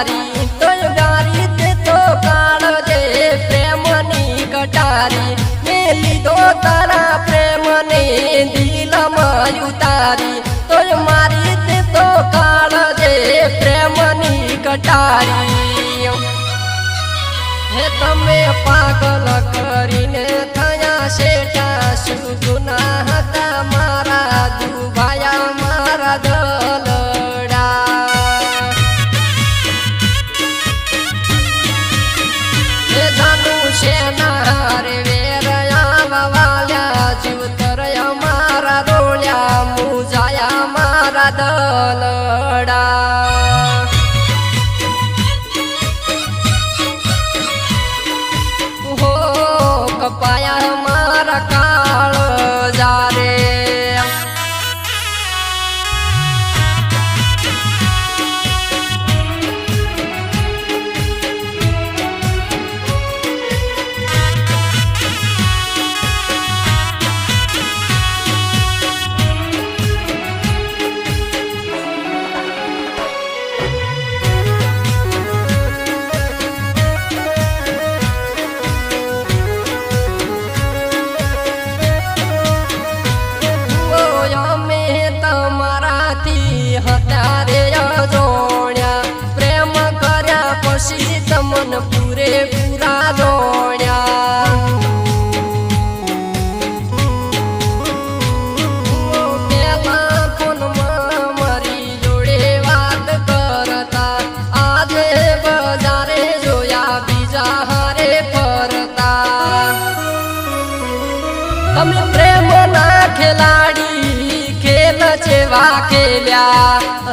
उतारी तो गारी ते तो काल दे प्रेमनी कटारी मेली दो तारा प्रेमनी दिल में उतारी तो मारी ते तो काल दे प्रेमनी कटारी हे तमे पागल करीने थया सेटा सुगुना हता मारा दुभाया मारा दलड़ा हे धनुष्य नारे वेरया वाल्या जीवतरया मारा रोल्या मुजाया मारा दलड़ा कपाया मारा काल जा रे मन पूरे पूरा जोड़िया पेला फोन मारी जोड़े बात करता आज बजारे जोया बीजा हारे फरता हम प्रेम ना खिलाड़ी खेल चेवा खेल्या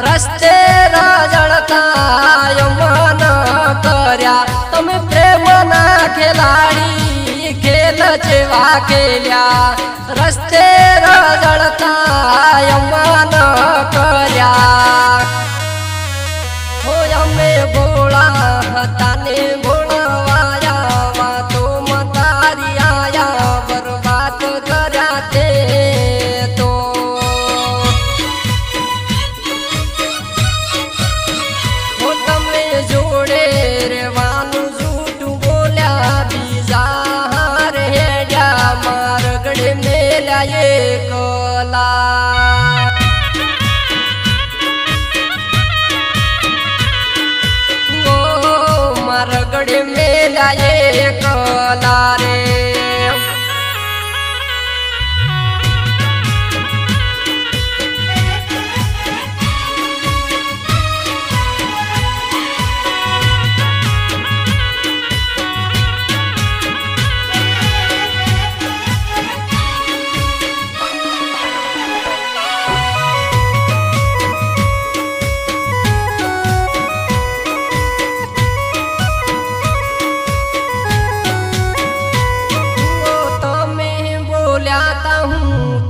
रस्ते राजड़ता मन कर्या तमे प्रेम ना खिलाड़ी खेल चेवा खेल्या रस्ते रजड़ता मन कर्या हो अमे बोला हता ने बोलवाया वातो मतारी आया बर्बाद कर्या ते तो हो तमे जोड़े रेवानु झूठू बोल्या बीजा हारे हेड्या मारगड़े मेल्या एकला ओ मारगड़े मेल्या एकला रे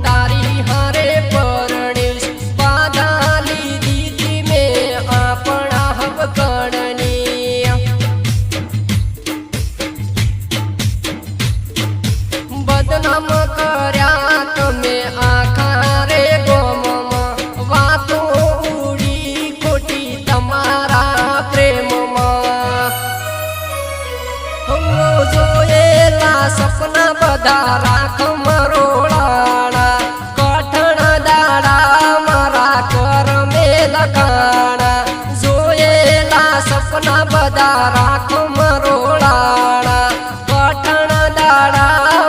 तारी हरे परणेश बाधाली दीदी में अपना हब करनी बदनाम कर्या तमे आखा रे गोम वातो उड़ी खोटी तमारा प्रेम जोएला सपना बधा राख मरोड़ा कठण दाड़ा मारा कर में लखाना जोएला सपना बधा राख मरोड़ा कठण दाड़ा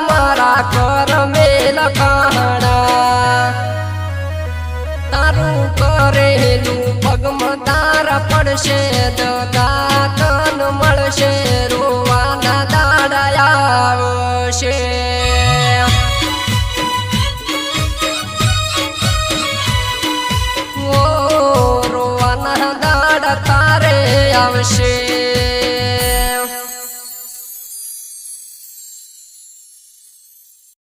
मारा कर में लखाना तारू करेलू पगम तारा पड़शे दातन मळशे रोवाना दाड़ा आवशे ओ रोवाना दाड़ा तारे आवशे।